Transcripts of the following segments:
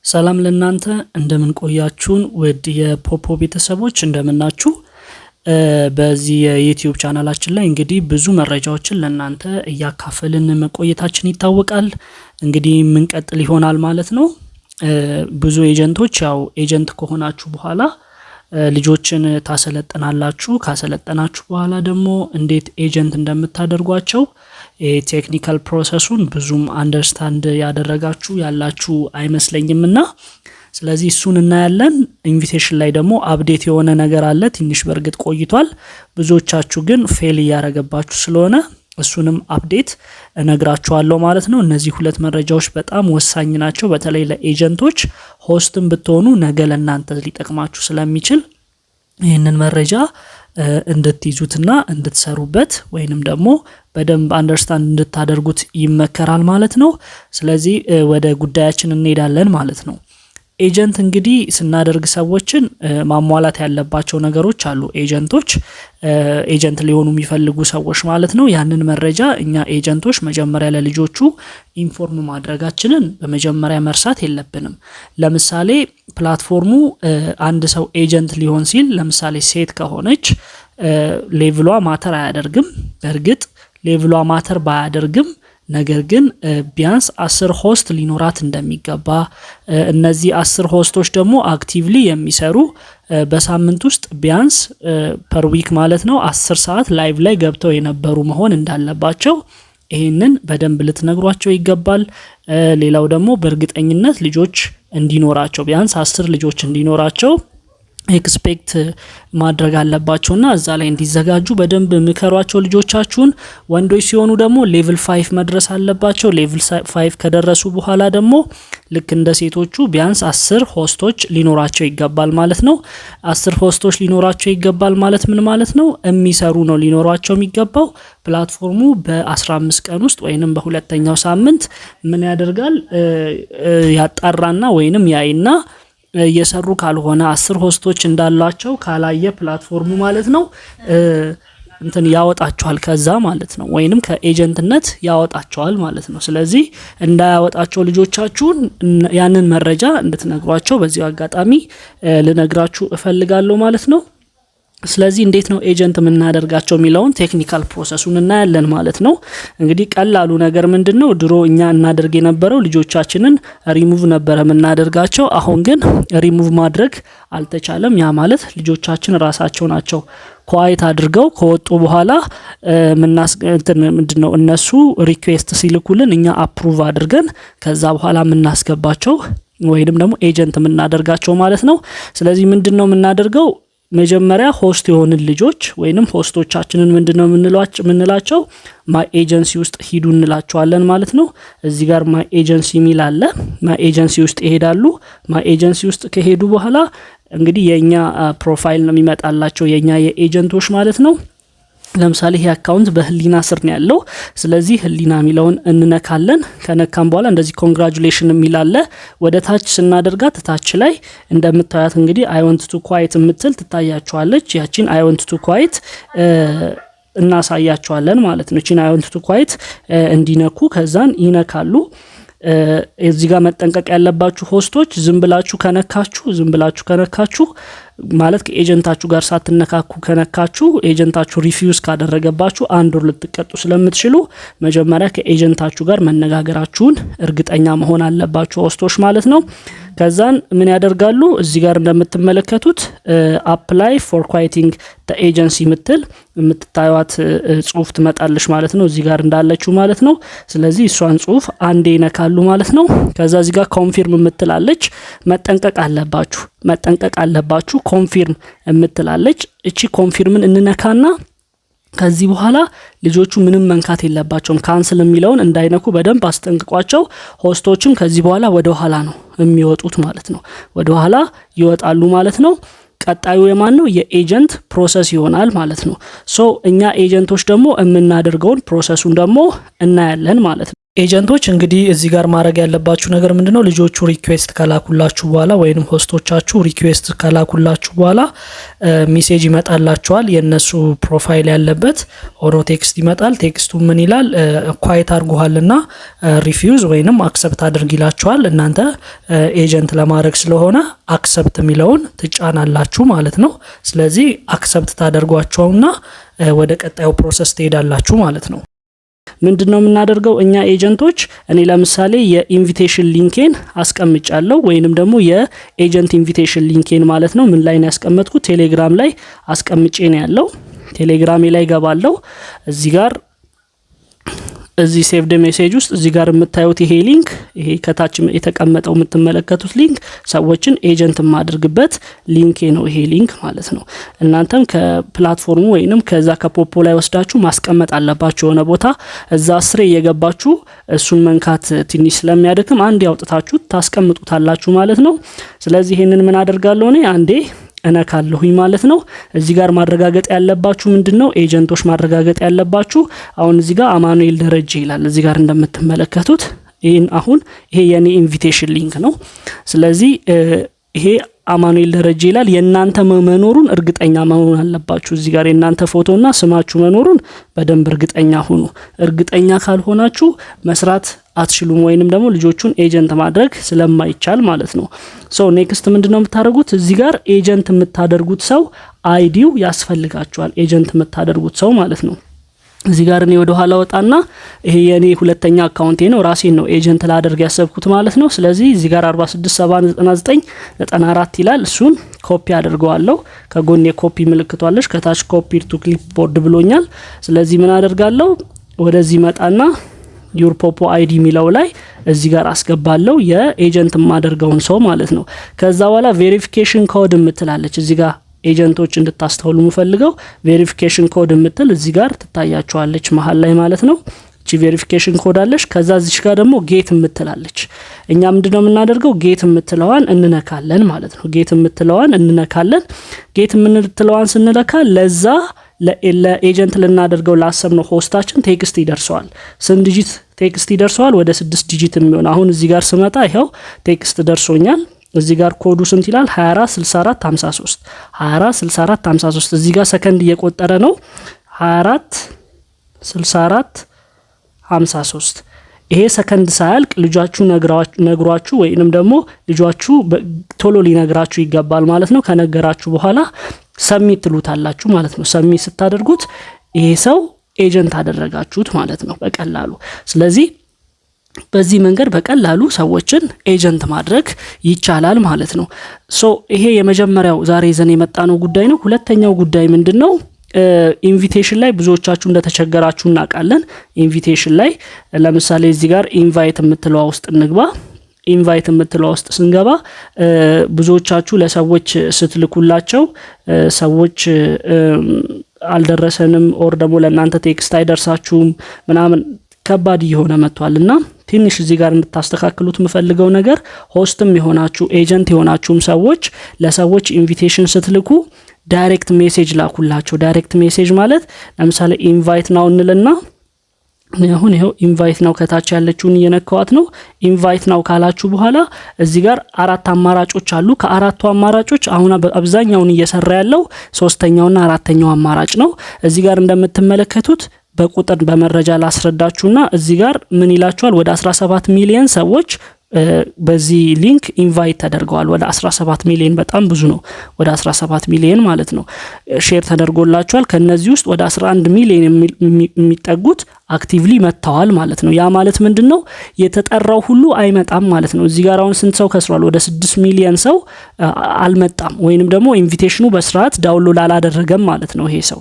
ሰላም ለእናንተ እንደምን ቆያችሁን ውድ የፖፖ ቤተሰቦች እንደምናችሁ። በዚህ የዩቲዩብ ቻናላችን ላይ እንግዲህ ብዙ መረጃዎችን ለእናንተ እያካፈልን መቆየታችን ይታወቃል። እንግዲህ ምን ቀጥል ይሆናል ማለት ነው። ብዙ ኤጀንቶች ያው ኤጀንት ከሆናችሁ በኋላ ልጆችን ታሰለጥናላችሁ። ካሰለጠናችሁ በኋላ ደግሞ እንዴት ኤጀንት እንደምታደርጓቸው ቴክኒካል ፕሮሰሱን ብዙም አንደርስታንድ ያደረጋችሁ ያላችሁ አይመስለኝምና ስለዚህ እሱን እናያለን። ኢንቪቴሽን ላይ ደግሞ አፕዴት የሆነ ነገር አለ። ትንሽ በርግጥ ቆይቷል። ብዙዎቻችሁ ግን ፌል ያረጋባችሁ ስለሆነ እሱንም አፕዴት እነግራችኋለሁ ማለት ነው። እነዚህ ሁለት መረጃዎች በጣም ወሳኝ ናቸው። በተለይ ለኤጀንቶች ሆስትም ብትሆኑ ነገ ለእናንተ ሊጠቅማችሁ ስለሚችል ይህንን መረጃ እንድትይዙትና እንድትሰሩበት ወይንም ደግሞ በደንብ አንደርስታንድ እንድታደርጉት ይመከራል ማለት ነው። ስለዚህ ወደ ጉዳያችን እንሄዳለን ማለት ነው። ኤጀንት እንግዲህ ስናደርግ ሰዎችን ማሟላት ያለባቸው ነገሮች አሉ። ኤጀንት ሊሆኑ የሚፈልጉ ሰዎች ማለት ነው። ያንን መረጃ እኛ ኤጀንቶች መጀመሪያ ለልጆቹ ኢንፎርም ማድረጋችንን በመጀመሪያ መርሳት የለብንም። ለምሳሌ ፕላትፎርሙ አንድ ሰው ኤጀንት ሊሆን ሲል ለምሳሌ ሴት ከሆነች ሌቭሏ ማተር አያደርግም። በእርግጥ ሌቭሏ ማተር ባያደርግም ነገር ግን ቢያንስ 10 ሆስት ሊኖራት እንደሚገባ እነዚህ 10 ሆስቶች ደግሞ አክቲቭሊ የሚሰሩ በሳምንት ውስጥ ቢያንስ ፐር ዊክ ማለት ነው 10 ሰዓት ላይቭ ላይ ገብተው የነበሩ መሆን እንዳለባቸው ይሄንን በደንብ ልትነግሯቸው ይገባል። ሌላው ደግሞ በእርግጠኝነት ልጆች እንዲኖራቸው ቢያንስ 10 ልጆች እንዲኖራቸው ኤክስፔክት ማድረግ አለባቸውና እዛ ላይ እንዲዘጋጁ በደንብ ምከሯቸው ልጆቻችሁን። ወንዶች ሲሆኑ ደግሞ ሌቭል 5 መድረስ አለባቸው። ሌቭል 5 ከደረሱ በኋላ ደግሞ ልክ እንደ ሴቶቹ ቢያንስ 10 ሆስቶች ሊኖራቸው ይገባል ማለት ነው። 10 ሆስቶች ሊኖራቸው ይገባል ማለት ምን ማለት ነው? የሚሰሩ ነው ሊኖራቸው የሚገባው። ፕላትፎርሙ በ15 ቀን ውስጥ ወይንም በሁለተኛው ሳምንት ምን ያደርጋል? ያጣራና ወይንም ያይና እየሰሩ ካልሆነ 10 ሆስቶች እንዳላቸው ካላየ ፕላትፎርሙ ማለት ነው እንትን ያወጣቸዋል ከዛ ማለት ነው፣ ወይንም ከኤጀንትነት ያወጣቸዋል ማለት ነው። ስለዚህ እንዳያወጣቸው ልጆቻችሁን ያንን መረጃ እንድትነግሯቸው በዚህ አጋጣሚ ልነግራችሁ እፈልጋለሁ ማለት ነው። ስለዚህ እንዴት ነው ኤጀንት የምናደርጋቸው የሚለውን ቴክኒካል ፕሮሰሱን እናያለን ማለት ነው። እንግዲህ ቀላሉ ነገር ምንድነው? ድሮ እኛ እናደርግ የነበረው ልጆቻችንን ሪሙቭ ነበር የምናደርጋቸው። አሁን ግን ሪሙቭ ማድረግ አልተቻለም። ያ ማለት ልጆቻችን ራሳቸው ናቸው ኳይት አድርገው ከወጡ በኋላ ምንድነው እነሱ ሪኩዌስት ሲልኩልን እኛ አፕሩቭ አድርገን ከዛ በኋላ የምናስገባቸው ወይንም ደግሞ ኤጀንት የምናደርጋቸው ማለት ነው። ስለዚህ ምንድነው የምናደርገው? መጀመሪያ ሆስት የሆኑ ልጆች ወይንም ሆስቶቻችንን ምንድነው የምንላቸው? ማይ ኤጀንሲ ውስጥ ሂዱ እንላቸዋለን ማለት ነው። እዚህ ጋር ማይ ኤጀንሲ ሚል አለ። ማይ ኤጀንሲ ውስጥ ይሄዳሉ። ማይ ኤጀንሲ ውስጥ ከሄዱ በኋላ እንግዲህ የኛ ፕሮፋይል ነው የሚመጣላቸው የኛ የኤጀንቶች ማለት ነው። ለምሳሌ ይሄ አካውንት በህሊና ስር ነው ያለው። ስለዚህ ህሊና ሚለውን እንነካለን። ከነካም በኋላ እንደዚህ ኮንግራቹሌሽን የሚል አለ። ወደ ታች ስናደርጋት ታች ላይ እንደምታዩት እንግዲህ አይ ዋንት ቱ ኳይት የምትል ትታያቸዋለች። ያቺን አይ ዋንት ቱ ኳይት እናሳያቸዋለን ማለት ነው። እቺን አይ ዋንት ቱ ኳይት እንዲነኩ ከዛን ይነካሉ። እዚህ ጋር መጠንቀቅ ያለባችሁ ሆስቶች ዝም ብላችሁ ከነካችሁ ማለት ከኤጀንታችሁ ጋር ሳትነካኩ ከነካችሁ ኤጀንታችሁ ሪፊውዝ ካደረገባችሁ አንድ ወር ልትቀጡ ስለምትችሉ መጀመሪያ ከኤጀንታችሁ ጋር መነጋገራችሁን እርግጠኛ መሆን አለባችሁ ሆስቶች ማለት ነው። ከዛን ምን ያደርጋሉ? እዚህ ጋር እንደምትመለከቱት አፕላይ ፎር ኳይቲንግ ዘ ኤጀንሲ የምትታዩት ጽሁፍ ትመጣለች ማለት ነው። እዚህ ጋር እንዳለችው ማለት ነው። ስለዚህ እሷን ጽሁፍ አንዴ ይነካሉ ማለት ነው። ከዛ እዚህ ጋር ኮንፊርም የምትላለች መጠንቀቅ አለባችሁ። ኮንፊርም የምትላለች እቺ ኮንፊርምን እንነካና ከዚህ በኋላ ልጆቹ ምንም መንካት የለባቸውም። ካንስል የሚለውን እንዳይነኩ በደንብ አስጠንቅቋቸው። ሆስቶችም ከዚህ በኋላ ወደ ኋላ ነው የሚወጡት ማለት ነው። ወደ ኋላ ይወጣሉ ማለት ነው። ቀጣዩ የማን ነው? የኤጀንት ፕሮሰስ ይሆናል ማለት ነው። እኛ ኤጀንቶች ደግሞ የምናደርገውን ፕሮሰሱን ደግሞ እናያለን ማለት ነው። ኤጀንቶች እንግዲህ እዚህ ጋር ማድረግ ያለባችሁ ነገር ምንድነው? ልጆቹ ሪኩዌስት ከላኩላችሁ በኋላ ወይንም ሆስቶቻችሁ ሪኩዌስት ከላኩላችሁ በኋላ ሜሴጅ ይመጣላችኋል። የነሱ ፕሮፋይል ያለበት ኦሮ ቴክስት ይመጣል። ቴክስቱ ምን ይላል? ኳይት አድርጓልና ሪፊውዝ ወይንም አክሰፕት አድርግ ይላችኋል። እናንተ ኤጀንት ለማድረግ ስለሆነ አክሰፕት የሚለውን ትጫናላችሁ ማለት ነው። ስለዚህ አክሰፕት ታደርጓቸውና ወደ ቀጣዩ ፕሮሰስ ትሄዳላችሁ ማለት ነው። ምንድነው የምናደርገው እኛ ኤጀንቶች? እኔ ለምሳሌ የኢንቪቴሽን ሊንኬን አስቀምጫለሁ ወይንም ደግሞ የኤጀንት ኢንቪቴሽን ሊንኬን ማለት ነው ምን ላይ ነው ያስቀመጥኩት? ቴሌግራም ላይ አስቀምጬ ነው ያለው። ቴሌግራሜ ላይ ገባለሁ። እዚህ ጋር እዚህ ሴቭድ ሜሴጅ ውስጥ እዚህ ጋር የምታዩት ይሄ ሊንክ፣ ይሄ ከታች የተቀመጠው የምትመለከቱት ሊንክ ሰዎችን ኤጀንት ማድርግበት ሊንክ ነው ይሄ ሊንክ ማለት ነው። እናንተም ከፕላትፎርሙ ወይንም ከዛ ከፖፖ ላይ ወስዳችሁ ማስቀመጥ አለባችሁ የሆነ ቦታ። እዛ ስሬ እየገባችሁ እሱን መንካት ትንሽ ስለሚያደክም አንዴ ያውጥታችሁ ታስቀምጡታላችሁ ማለት ነው። ስለዚህ ይሄንን ምን አደርጋለሁ እኔ አንዴ እነካለሁኝ ማለት ነው። እዚህ ጋር ማረጋገጥ ያለባችሁ ምንድነው? ኤጀንቶች ማረጋገጥ ያለባችሁ አሁን እዚህ ጋር አማኑኤል ደረጀ ይላል እዚህ ጋር እንደምትመለከቱት። ይሄ የኔ ኢንቪቴሽን ሊንክ ነው። ስለዚህ ይሄ አማኑኤል ደረጀ ይላል። የናንተ መኖሩን እርግጠኛ መሆን አለባችሁ። እዚህ ጋር የናንተ ፎቶና ስማችሁ መኖሩን በደንብ እርግጠኛ ሁኑ። እርግጠኛ ካልሆናችሁ መስራት አትችሉም ወይንም ደግሞ ልጆቹን ኤጀንት ማድረግ ስለማይቻል ማለት ነው። ኔክስት ምንድነው የምታደርጉት? እዚህ ጋር ኤጀንት የምታደርጉት ሰው አይዲው ያስፈልጋችኋል። ኤጀንት የምታደርጉት ሰው ማለት ነው። እዚህ ጋር እኔ ወደ ኋላ ወጣና ይሄ የኔ ሁለተኛ አካውንቴ ነው፣ ራሴን ነው ኤጀንት ላደርግ ያሰብኩት ማለት ነው። ስለዚህ እዚህ ጋር 4679994 ይላል። እሱን ኮፒ አድርገዋለሁ። ከጎን የኮፒ ምልክቷለች፣ ከታች ኮፒ ቱ ክሊፕቦርድ ብሎኛል። ስለዚህ ምን አደርጋለሁ? ወደዚህ መጣና ዩር ፖፖ አይዲ ሚለው ላይ እዚህ ጋር አስገባለሁ የኤጀንት ማደርገውን ሰው ማለት ነው። ከዛ በኋላ ቬሪፊኬሽን ኮድ የምትላለች እዚህ ጋር ኤጀንቶች እንድታስተውሉ የምፈልገው ቬሪፊኬሽን ኮድ የምትል እዚህ ጋር ትታያቸዋለች መሀል ላይ ማለት ነው። እቺ ቬሪፊኬሽን ኮድ አለች። ከዛ እዚህ ጋር ደግሞ ጌት የምትላለች። እኛ ምንድነው የምናደርገው? ጌት የምትለዋን እንነካለን ማለት ነው። ጌት የምትለዋን እንነካለን። ጌት የምትለዋን ስንነካ ለዛ ለኤጀንት ልናደርገው ላሰብነው ሆስታችን ቴክስት ይደርሰዋል። ስንት ዲጂት ቴክስት ይደርሰዋል? ወደ 6 ዲጂት የሚሆን። አሁን እዚህ ጋር ስመጣ ይሄው ቴክስት ደርሶኛል። እዚህ ጋር ኮዱ ስንት ይላል? 246453 246453 እዚህ ጋር ሰከንድ እየቆጠረ ነው። 246453 ይሄ ሰከንድ ሳያልቅ ልጃችሁ ነግሯችሁ ወይንም ደግሞ ልጃችሁ ቶሎ ሊነግራችሁ ይገባል ማለት ነው። ከነገራችሁ በኋላ ሰሚት ትሉታላችሁ ማለት ነው። ሰሚት ስታደርጉት ይሄ ሰው ኤጀንት አደረጋችሁት ማለት ነው በቀላሉ። ስለዚህ በዚህ መንገድ በቀላሉ ሰዎችን ኤጀንት ማድረግ ይቻላል ማለት ነው። ይሄ የመጀመሪያው ዛሬ ይዘን የመጣነው ጉዳይ ነው። ሁለተኛው ጉዳይ ምንድነው? ኢንቪቴሽን ላይ ብዙዎቻችሁ እንደተቸገራችሁ እናውቃለን። ኢንቪቴሽን ላይ ለምሳሌ እዚህ ጋር ኢንቫይት የምትለው ውስጥ እንግባ። ኢንቫይት የምትለው ውስጥ ስንገባ ብዙዎቻችሁ ለሰዎች ስትልኩላቸው ሰዎች አልደረሰንም ኦር ደግሞ ለእናንተ ቴክስት አይደርሳችሁም ምናምን ከባድ እየሆነ መጥቷልና ትንሽ እዚህ ጋር እንድታስተካክሉት የምፈልገው ነገር ሆስትም የሆናችሁ ኤጀንት የሆናችሁም ሰዎች ለሰዎች ኢንቪቴሽን ስትልኩ ዳይሬክት ሜሴጅ ላኩላቸው። ዳይሬክት ሜሴጅ ማለት ለምሳሌ ኢንቫይት ናው እንልና አሁን ይሄው ኢንቫይት ናው ከታች ያለችውን እየነካዋት ነው። ኢንቫይት ናው ካላችሁ በኋላ እዚህ ጋር 4 አማራጮች አሉ። ከአራቱ አማራጮች አሁን አብዛኛውን እየሰራ ያለው ሶስተኛውና አራተኛው አማራጭ ነው። እዚህ ጋር እንደምትመለከቱት በቁጥር በመረጃ ላስረዳችሁና እዚህ ጋር ምን ይላችኋል? ወደ 17 ሚሊዮን ሰዎች በዚህ ሊንክ ኢንቫይት ተደርገዋል። ወደ 17 ሚሊዮን በጣም ብዙ ነው። ወደ 17 ሚሊዮን ማለት ነው ሼር ተደርጎላቸዋል። ከነዚህ ውስጥ ወደ 11 ሚሊዮን የሚጠጉት አክቲቭሊ መጥተዋል ማለት ነው። ያ ማለት ምንድነው? የተጠራው ሁሉ አይመጣም ማለት ነው። እዚህ ጋር አሁን ስንት ሰው ከስሯል? ወደ 6 ሚሊዮን ሰው አልመጣም ወይንም ደግሞ ኢንቪቴሽኑ በስርዓት ዳውንሎድ አላደረገም ማለት ነው። ይሄ ሰው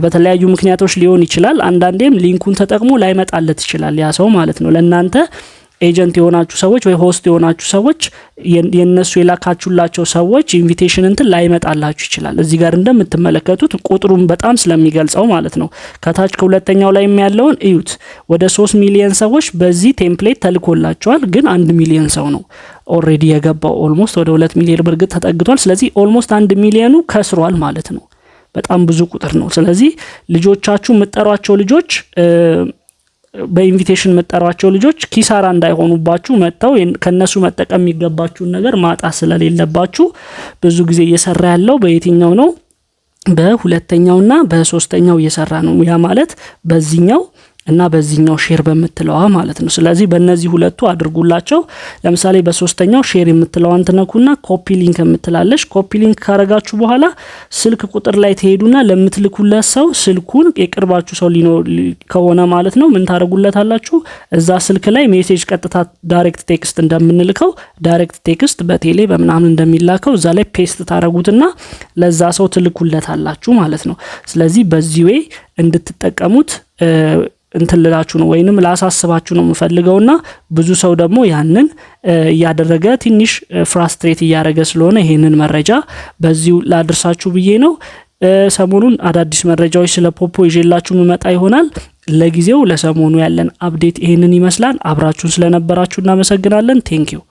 በተለያዩ ምክንያቶች ሊሆን ይችላል። አንዳንዴም ሊንኩን ተጠቅሞ ላይመጣለት ይችላል ያ ሰው ማለት ነው። ለእናንተ ኤጀንት የሆናችሁ ሰዎች ወይ ሆስት የሆናችሁ ሰዎች የነሱ የላካችሁላቸው ሰዎች ኢንቪቴሽን እንትን ላይመጣላችሁ ይችላል። እዚህ ጋር እንደምትመለከቱት ቁጥሩን በጣም ስለሚገልጸው ማለት ነው። ከታች ከሁለተኛው ላይ ያለውን እዩት። ወደ 3 ሚሊዮን ሰዎች በዚህ ቴምፕሌት ተልኮላቸዋል። ግን 1 ሚሊዮን ሰው ነው ኦሬዲ የገባው። ኦልሞስት ወደ 2 ሚሊዮን በርግጥ ተጠግቷል። ስለዚህ ኦልሞስት 1 ሚሊዮኑ ከስሯል ማለት ነው። በጣም ብዙ ቁጥር ነው። ስለዚህ ልጆቻችሁ የምትጠሯቸው ልጆች በኢንቪቴሽን መጠራቸው ልጆች ኪሳራ እንዳይሆኑባችሁ መተው ከነሱ መጠቀም የሚገባችሁን ነገር ማጣት ስለሌለባችሁ ብዙ ጊዜ እየሰራ ያለው በየትኛው ነው? በሁለተኛውና በሶስተኛው እየሰራ ነው። ያ ማለት በዚህኛው እና በዚህኛው ሼር በመትለዋ ማለት ነው። ስለዚህ በእነዚህ ሁለቱ አድርጉላቸው። ለምሳሌ በሶስተኛው ሼር የምትለዋን ትነኩና ኮፒ ሊንክ የምትላለሽ ኮፒ ሊንክ ካረጋችሁ በኋላ ስልክ ቁጥር ላይ ትሄዱና ለምትልኩለት ሰው ስልኩን የቅርባችሁ ሰው ከሆነ ማለት ነው ምን ታረጉለታላችሁ? እዛ ስልክ ላይ ሜሴጅ ቀጥታ ዳይሬክት ቴክስት እንደምንልከው ዳይሬክት ቴክስት በቴሌ በመናምን እንደሚላከው እዛ ላይ ፔስት ታረጉትና ለዛ ሰው ትልኩለታላችሁ ማለት ነው። ስለዚህ በዚህ ወይ እንድትጠቀሙት እንትልላችሁ ነው ወይንም ላሳስባችሁ ነው የምፈልገውና ብዙ ሰው ደግሞ ያንን ያደረገ ትንሽ ፍራስትሬት ያደረገ ስለሆነ ይሄንን መረጃ በዚሁ ላድርሳችሁ ብዬ ነው። ሰሞኑን አዳዲስ መረጃዎች ስለ ፖፖ ይዤላችሁ መጣ ይሆናል። ለጊዜው ለሰሞኑ ያለን አፕዴት ይሄንን ይመስላል። አብራችሁን ስለነበራችሁ እናመሰግናለን። ቴንኪው